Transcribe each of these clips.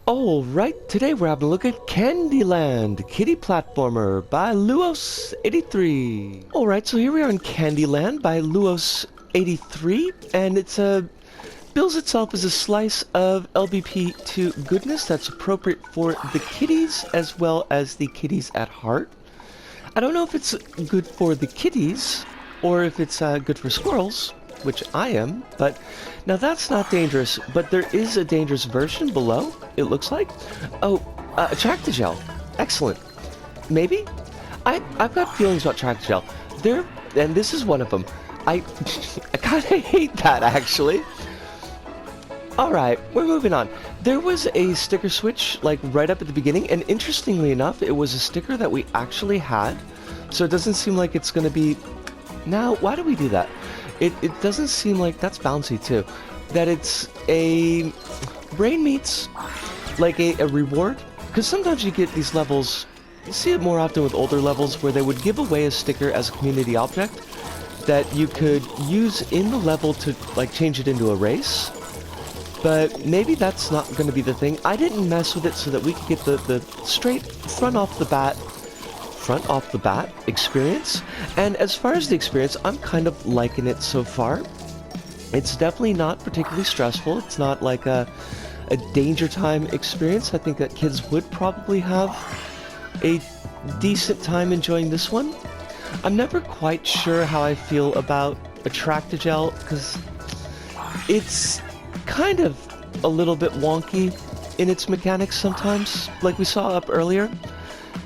Alright, today we're having a look at Candyland Kiddy Platformer by LBsP. Alright, so here we are in Candyland by LBsP, and it's bills itself as a slice of LBP to goodness that's appropriate for the kiddies as well as the kiddies at heart. I don't know if it's good for the kitties or if it's good for squirrels, which I am, but now that's not dangerous, but there is a dangerous version below, it looks like. Oh, Tractogel. Excellent. Maybe? I've got feelings about Tractogel. There, and this is one of them. I kind of hate that, actually. Alright, we're moving on. There was a sticker switch, like, right up at the beginning, and interestingly enough, it was a sticker that we actually had, so it doesn't seem like it's going to be... Now, why do we do that? It doesn't seem like... That's bouncy, too. That it's a... Brain meets, like, a reward. Because sometimes you get these levels... You see it more often with older levels, where they would give away a sticker as a community object that you could use in the level to, like, change it into a race. But maybe that's not going to be the thing. I didn't mess with it so that we could get the straight front off the bat experience. And as far as the experience, I'm kind of liking it so far. It's definitely not particularly stressful. It's not like a danger time experience. I think that kids would probably have a decent time enjoying this one. I'm never quite sure how I feel about Attractogel because it's kind of a little bit wonky in its mechanics sometimes, like we saw up earlier.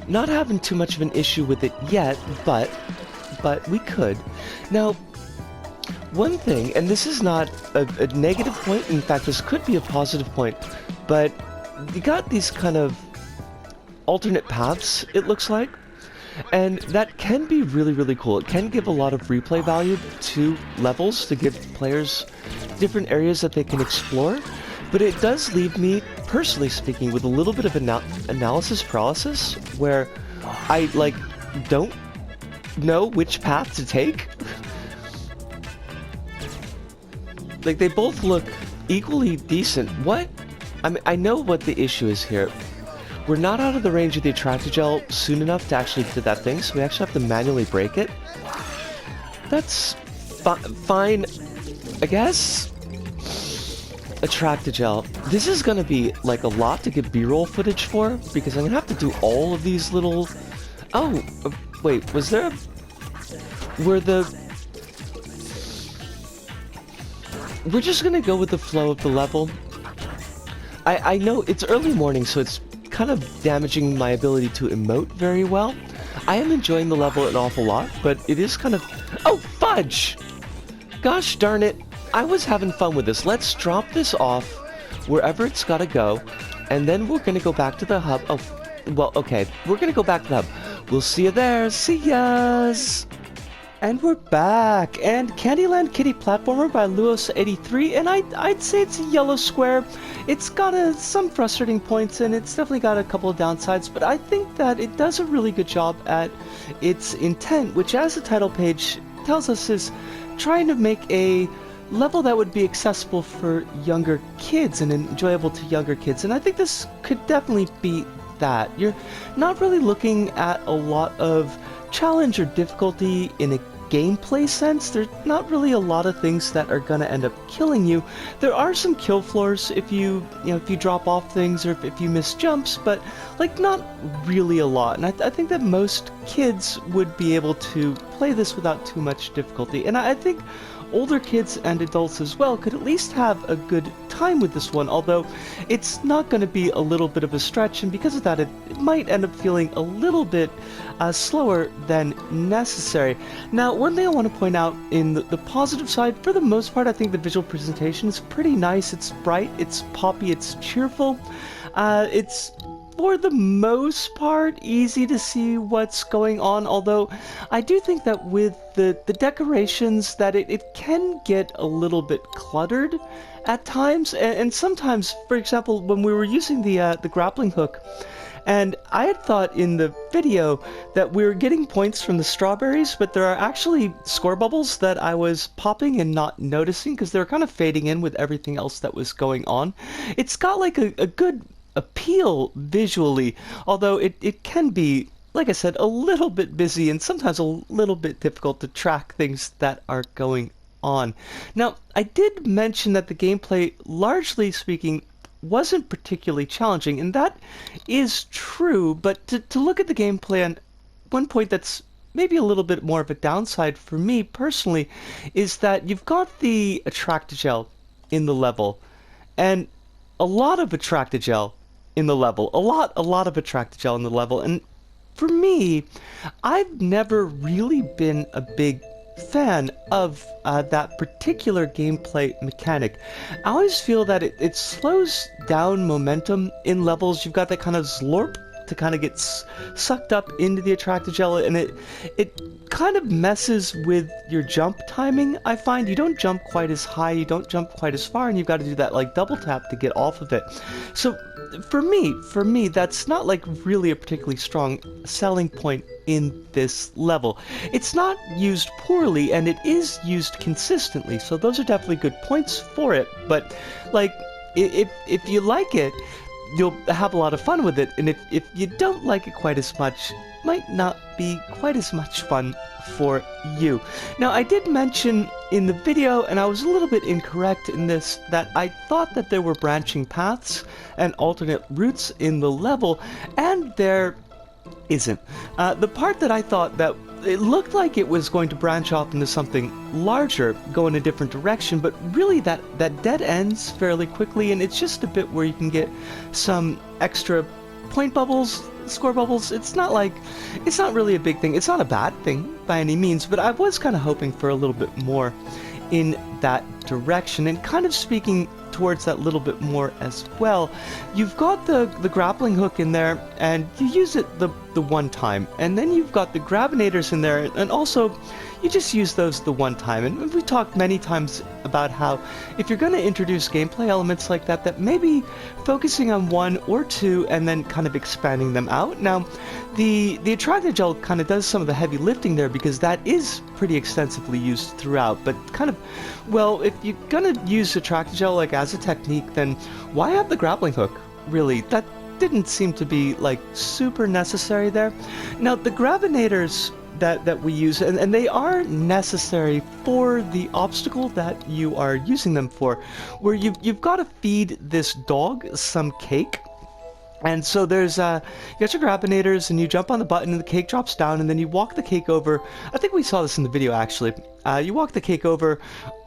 Not having too much of an issue with it yet, but we could. Now, one thing, and this is not a negative point, in fact this could be a positive point, but you got these kind of alternate paths, it looks like, and that can be really, really cool. It can give a lot of replay value to levels to give players different areas that they can explore, but it does leave me, personally speaking, with a little bit of analysis paralysis, where I, like, don't know which path to take. Like, they both look equally decent. What? I mean, I know what the issue is here. We're not out of the range of the Attractogel soon enough to actually do that thing, so we actually have to manually break it. That's fine, I guess. Attractogel. This is gonna be like a lot to get B-roll footage for, because I'm gonna have to do all of these little... Oh, wait, was there a... We're just gonna go with the flow of the level. I know it's early morning, so it's kind of damaging my ability to emote very well. I am enjoying the level an awful lot, but it is kind of... Oh, fudge! Gosh darn it. I was having fun with this. Let's drop this off wherever it's gotta go, and then we're gonna go back to the hub. Oh, well, okay. We're gonna go back to the hub. We'll see you there. See yas! And we're back, and Candyland Kiddy Platformer by LBsP, and I'd say it's a yellow square. It's got some frustrating points, and it's definitely got a couple of downsides, but I think that it does a really good job at its intent, which, as the title page tells us, is trying to make a level that would be accessible for younger kids and enjoyable to younger kids, and I think this could definitely be that. You're not really looking at a lot of challenge or difficulty in a gameplay sense. There's not really a lot of things that are gonna end up killing you. There are some kill floors if you drop off things or if you miss jumps, but like not really a lot. And I think that most kids would be able to play this without too much difficulty. And I think older kids and adults as well could at least have a good time with this one, although it's not going to be a little bit of a stretch, and because of that it might end up feeling a little bit slower than necessary. Now, one thing I want to point out in the positive side, for the most part, I think the visual presentation is pretty nice. It's bright, it's poppy, it's cheerful. It's for the most part easy to see what's going on, although I do think that with the decorations that it can get a little bit cluttered at times, and sometimes, for example, when we were using the grappling hook, and I had thought in the video that we were getting points from the strawberries, but there are actually score bubbles that I was popping and not noticing because they were kind of fading in with everything else that was going on. It's got like a good appeal visually, although it can be, like I said, a little bit busy and sometimes a little bit difficult to track things that are going on. Now, I did mention that the gameplay, largely speaking, wasn't particularly challenging, and that is true, but to look at the gameplay on one point that's maybe a little bit more of a downside for me personally is that you've got the Attractogel in the level, and a lot of Attractogel in the level, a lot of Attractogel in the level, and for me, I've never really been a big fan of that particular gameplay mechanic. I always feel that it slows down momentum in levels. You've got that kind of slurp to kind of get sucked up into the Attractogel, and it kind of messes with your jump timing. I find you don't jump quite as high, you don't jump quite as far, and you've got to do that like double tap to get off of it. So for me, that's not like really a particularly strong selling point in this level. It's not used poorly, and it is used consistently, so those are definitely good points for it. But like, if you like it, you'll have a lot of fun with it, and if you don't like it quite as much, it might not be quite as much fun for you. Now, I did mention in the video, and I was a little bit incorrect in this, that I thought that there were branching paths and alternate routes in the level, and there isn't. The part that I thought that it looked like it was going to branch off into something larger, go in a different direction, but really that dead ends fairly quickly, and it's just a bit where you can get some extra point bubbles, score bubbles. It's not really a big thing. It's not a bad thing by any means, but I was kind of hoping for a little bit more in that direction. And kind of speaking towards that little bit more as well, you've got the grappling hook in there, and you use it the one time, and then you've got the grabinators in there, and also you just use those the one time. And we talked many times about how if you're going to introduce gameplay elements like that, that maybe focusing on one or two and then kind of expanding them out. Now, the Attractogel kind of does some of the heavy lifting there, because that is pretty extensively used throughout, but kind of, well, if you're going to use Attractogel like as a technique, then why have the grappling hook? Really, that didn't seem to be like super necessary there. Now, the grabinators that we use, and they are necessary for the obstacle that you are using them for, where you've got to feed this dog some cake. And so there's, you got your grabinators, and you jump on the button, and the cake drops down, and then you walk the cake over. I think we saw this in the video, actually. You walk the cake over,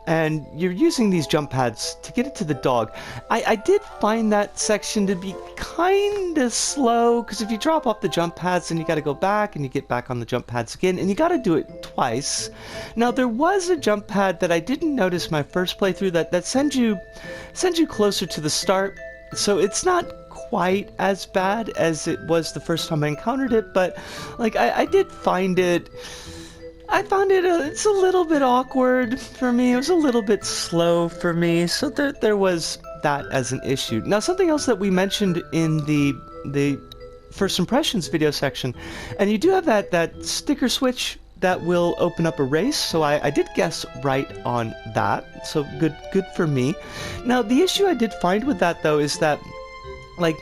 and you're using these jump pads to get it to the dog. I did find that section to be kind of slow, because if you drop off the jump pads, then you got to go back, and you get back on the jump pads again, and you got to do it twice. Now, there was a jump pad that I didn't notice my first playthrough that sends you closer to the start, so it's not quite as bad as it was the first time I encountered it, but like I did find it. I found it's a little bit awkward for me. It was a little bit slow for me, so there was that as an issue. Now, something else that we mentioned in the first impressions video section, and you do have that sticker switch that will open up a race, so I did guess right on that, so good for me. Now, the issue I did find with that, though, is that like,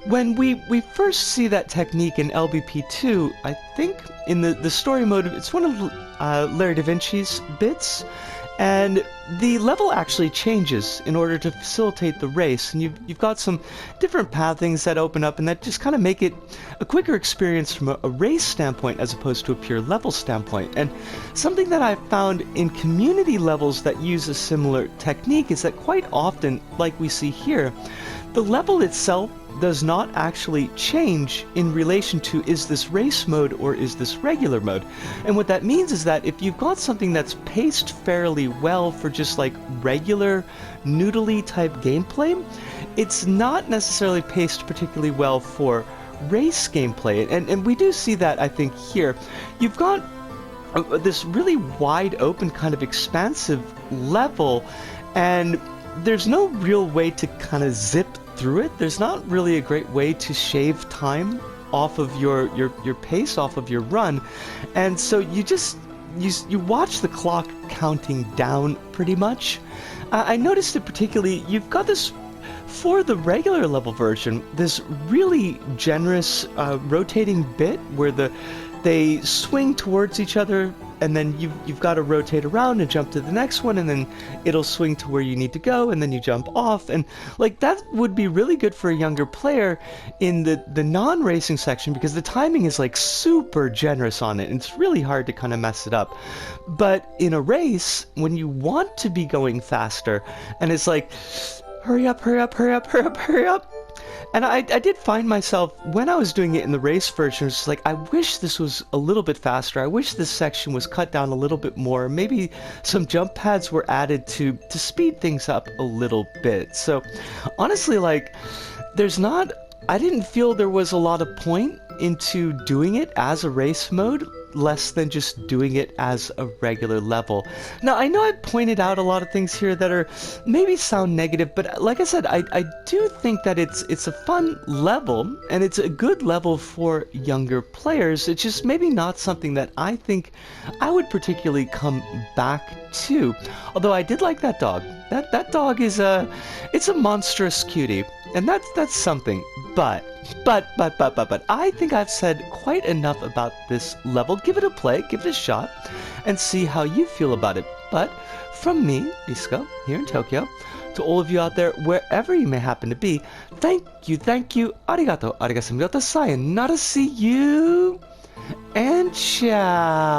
when we first see that technique in LBP 2, I think in the story mode, it's one of Larry da Vinci's bits, and the level actually changes in order to facilitate the race, and you've got some different pathings that open up, and that just kind of make it a quicker experience from a race standpoint as opposed to a pure level standpoint. And something that I've found in community levels that use a similar technique is that quite often, like we see here, the level itself does not actually change in relation to, is this race mode or is this regular mode? And what that means is that if you've got something that's paced fairly well for just like regular noodly type gameplay, it's not necessarily paced particularly well for race gameplay. And we do see that, I think, here. You've got this really wide open kind of expansive level, and there's no real way to kind of zip through it. There's not really a great way to shave time off of your pace, off of your run, and so you watch the clock counting down pretty much. I noticed it particularly. You've got this for the regular level version, this really generous rotating bit where they swing towards each other, and then you've got to rotate around and jump to the next one, and then it'll swing to where you need to go, and then you jump off, and like that would be really good for a younger player in the non-racing section, because the timing is like super generous on it, and it's really hard to kind of mess it up. But in a race, when you want to be going faster, and it's like, hurry up, hurry up, hurry up, hurry up, hurry up. And I did find myself, when I was doing it in the race version, it's like, I wish this was a little bit faster. I wish this section was cut down a little bit more. Maybe some jump pads were added to speed things up a little bit. So honestly, like, I didn't feel there was a lot of point into doing it as a race mode, less than just doing it as a regular level. Now, I know I pointed out a lot of things here that are maybe sound negative, but like I said, I do think that it's a fun level, and it's a good level for younger players. It's just maybe not something that I think I would particularly come back to. Although I did like that dog. That dog is it's a monstrous cutie, and that's something. But I think I've said quite enough about this level. Give it a play, give it a shot, and see how you feel about it. But from me, Disco, here in Tokyo, to all of you out there, wherever you may happen to be, thank you, arigato, arigato, sayonara, see you, and ciao.